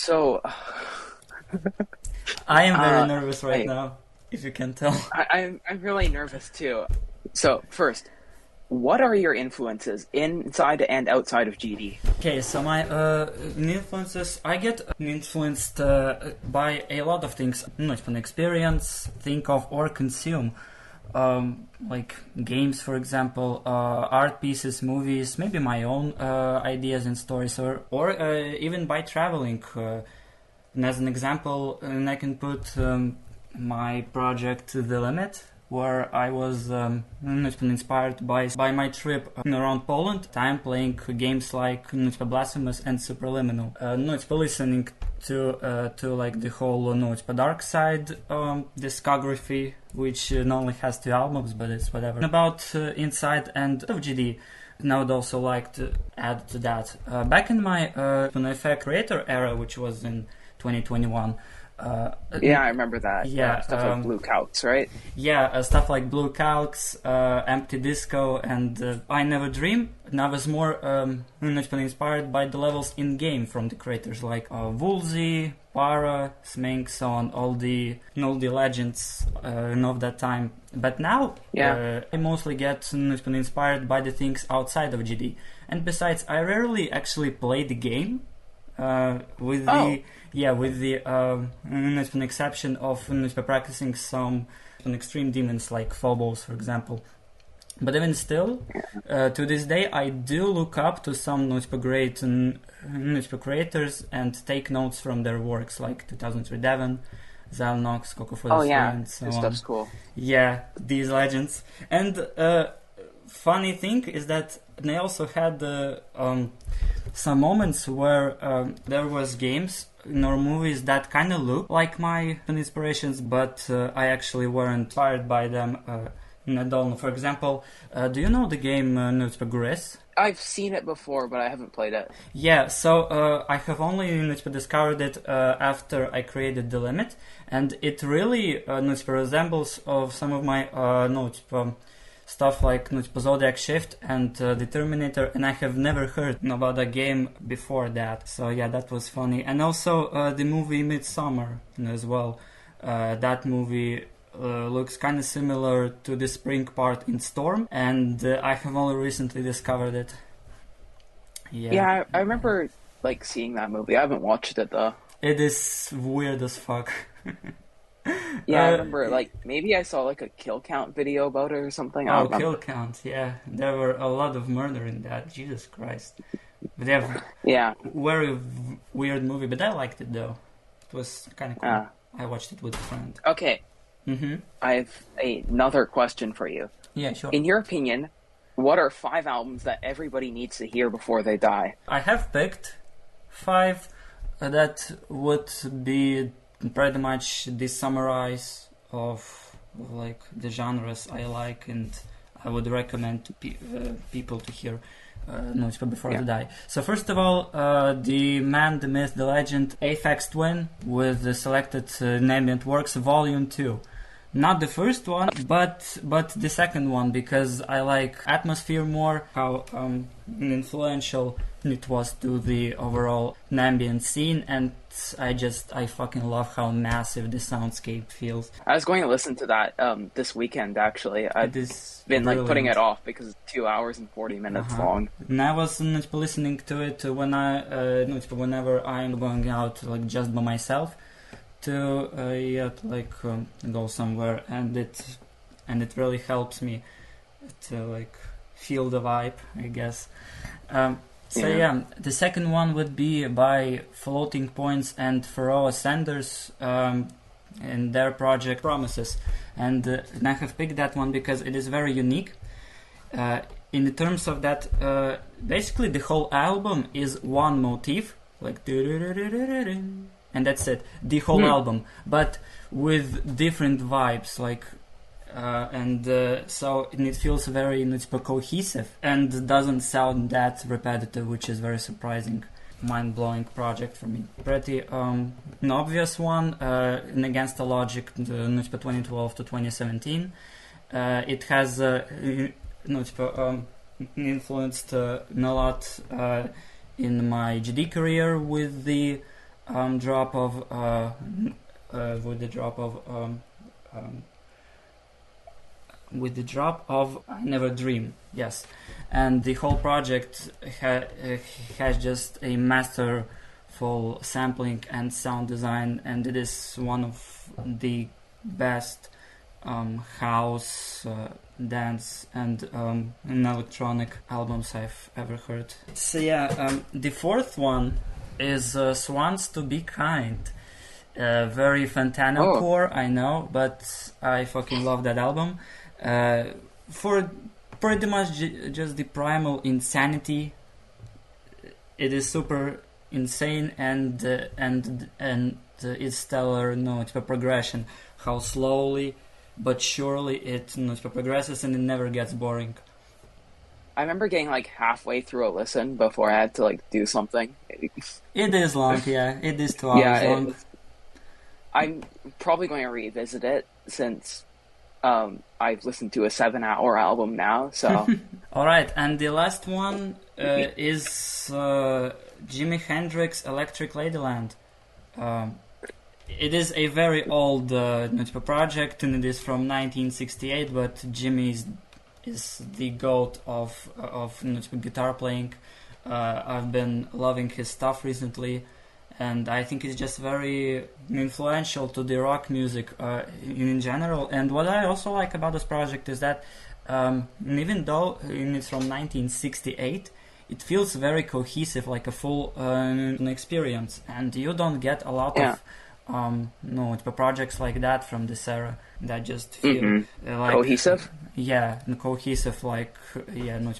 So, I am very uh, nervous right I, now, if you can tell. I'm really nervous too. So, first, what are your influences inside and outside of GD? Okay, so my influences, I get influenced by a lot of things. From experience, think of, or consume. Like games, for example, art pieces, movies, maybe my own ideas and stories, or even by traveling. And as an example, I can put my project The Limit, where I was inspired by my trip around Poland. Time playing games like Blasphemous and Superliminal. Listening to like the whole Dark Side discography, which not only has 2 albums, but it's whatever. About Inside and of GD. And I would also like to add to that. Back in my FNAF creator era, which was in 2021. Yeah, I remember that. Yeah, Stuff like Blue Calcs, right? yeah, stuff like Blue Calcs, Empty Disco, and I Never Dream. And I was more inspired by the levels in game from the creators like Woolsey, Para, Smink, so on, all the legends of that time. But now I mostly get inspired by the things outside of GD. And besides, I rarely actually play the game. With the exception of practicing some extreme demons like Phobos, for example. But even still, to this day, I do look up to some great creators and take notes from their works, like 2003 Devon, Zalnox, Coco for the and so this on. Stuff's cool. Yeah, these legends. And funny thing is that they also had some moments where there was games or movies that kind of look like my inspirations, but I actually weren't inspired by them. I don't know. For example, do you know the game Gris? I've seen it before, but I haven't played it. Yeah, so I have only discovered it after I created The Limit, and it really resembles of some of my stuff like Zodiac Shift and the Terminator, and I have never heard about a game before that. So yeah, that was funny. And also the movie Midsummer as well. That movie looks kind of similar to the spring part in Storm, and I have only recently discovered it. Yeah, I remember like seeing that movie. I haven't watched it though. It is weird as fuck. Yeah, I remember, like, maybe I saw, like, a kill count video about it or something. I Oh, don't remember. kill count, yeah. There were a lot of murder in that. Jesus Christ. But they have Yeah. very weird movie, but I liked it, though. It was kind of cool. I watched it with a friend. Okay. Mm-hmm. I have another question for you. Yeah, sure. In your opinion, what are 5 albums that everybody needs to hear before they die? I have picked 5 that would be pretty much the summarize of like the genres I like and I would recommend to people to hear before they die. So first of all, the man, the myth, the legend, Aphex Twin with the selected ambient works, Volume 2. Not the first one, but the second one, because I like atmosphere more, how influential it was to the overall ambient scene, and I fucking love how massive the soundscape feels. I was going to listen to that this weekend, actually. I've been like putting it off because it's 2 hours and 40 minutes long. And I was listening to it whenever I'm going out, like just by myself, to go somewhere, and it really helps me to like feel the vibe, I guess. The second one would be by Floating Points and Pharoah Sanders in their project Promises, and I have picked that one because it is very unique. In the terms of that, basically the whole album is one motif, like and that's it, the whole album, but with different vibes, like so it feels very cohesive and doesn't sound that repetitive, which is very surprising. Mind-blowing project for me. Pretty an obvious one, in Against the Logic, 2012 to 2017. It has influenced a lot in my GD career with the drop of with the drop of with the drop of I Never Dream, yes, and the whole project has just a masterful sampling and sound design, and it is one of the best house, dance, and electronic albums I've ever heard. So yeah, the fourth one is Swans to Be Kind. Very Fantano core, I know, but I fucking love that album. For pretty much just the primal insanity, it is super insane, and it's stellar. No, it's a progression. How slowly but surely it progresses, and it never gets boring. I remember getting like halfway through a listen before I had to like do something. It is long, yeah. It is 2 hours long. I'm probably going to revisit it since I've listened to a 7-hour album now. So, all right, and the last one is Jimi Hendrix Electric Ladyland. It is a very old project, and it is from 1968. But Jimmy is the goat of guitar playing. I've been loving his stuff recently, and I think it's just very influential to the rock music in general. And what I also like about this project is that even though it's from 1968, it feels very cohesive, like a full experience, and you don't get a lot of projects like that from this era that just feel like cohesive. Yeah, cohesive, like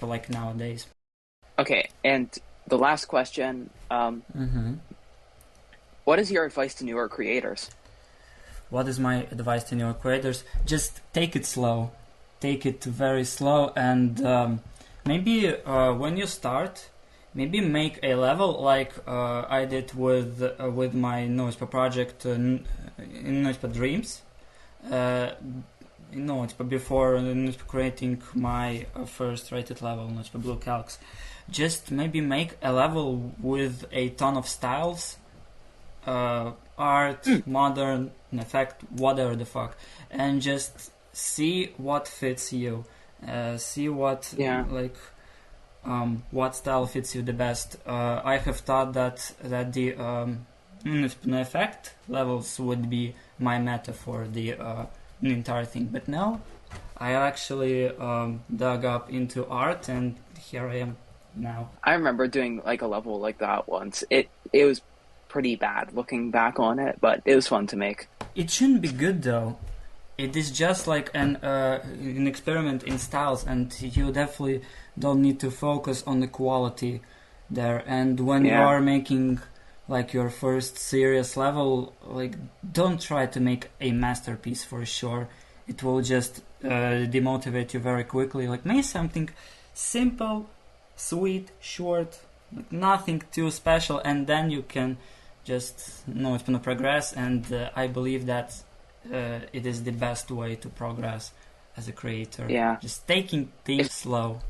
like nowadays. Okay, and the last question: what is your advice to newer creators? What is my advice to newer creators? Just take it slow, take it very slow, and maybe when you start, maybe make a level like I did with my Noispa project in Noispa Dreams. Before creating my first rated level, Noispa Blue Calcs. Just maybe make a level with a ton of styles, art, modern, effect, whatever the fuck, and just see what fits you. See what what style fits you the best. I have thought that the effect levels would be my meta for the entire thing, but no, I actually dug up into art, and here I am now. I remember doing like a level like that once. It was pretty bad looking back on it, but it was fun to make. It shouldn't be good though. It is just like an experiment in styles, and you definitely don't need to focus on the quality there. And when you are making like your first serious level, like don't try to make a masterpiece for sure. It will just demotivate you very quickly. Like make something simple, sweet, short, like nothing too special, and then you can just it's gonna progress. And I believe that it is the best way to progress as a creator. Yeah, just taking things slow.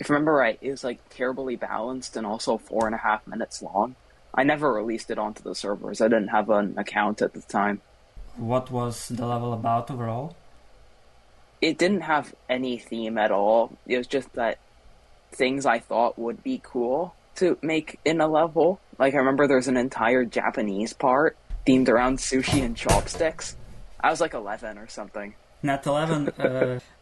If I remember right, it was like terribly balanced and also 4.5 minutes long. I never released it onto the servers. I didn't have an account at the time. What was the level about overall? It didn't have any theme at all. It was just that things I thought would be cool to make in a level. Like I remember there's an entire Japanese part themed around sushi and chopsticks. I was like 11 or something. Not 11.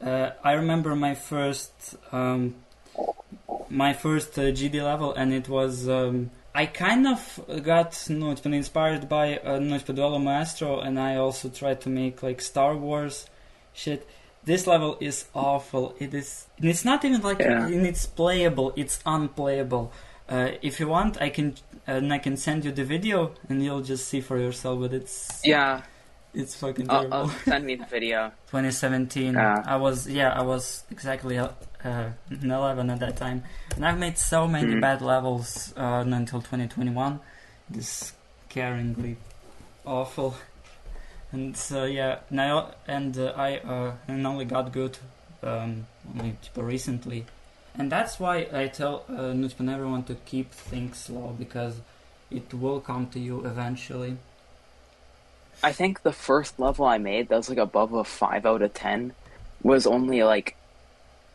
I remember my first GD level, and it was I kind of got inspired by Duelo Maestro, and I also tried to make like Star Wars shit. This level is awful. It's not even like it's playable. It's unplayable. If you want, I can send you the video, and you'll just see for yourself. But it's fucking terrible. Send me the video. 2017. I was exactly 11 at that time, and I've made so many bad levels until 2021. It's scaringly awful. And so now I only got good only recently, and that's why I tell everyone to keep things slow, because it will come to you eventually. I think the first level I made that was like above a 5 out of 10 was only like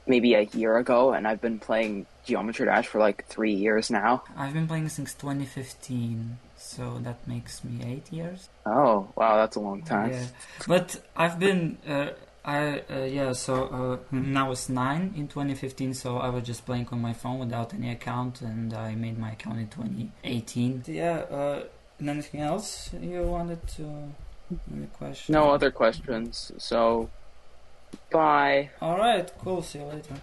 maybe a year ago, and I've been playing Geometry Dash for like 3 years now. I've been playing since 2015, so that makes me 8 years. Oh, wow, that's a long time. Yeah, but I've been now it's 9 in 2015, so I was just playing on my phone without any account, and I made my account in 2018. Yeah, and anything else you wanted to any question? No other questions, so bye. Alright, cool, see you later.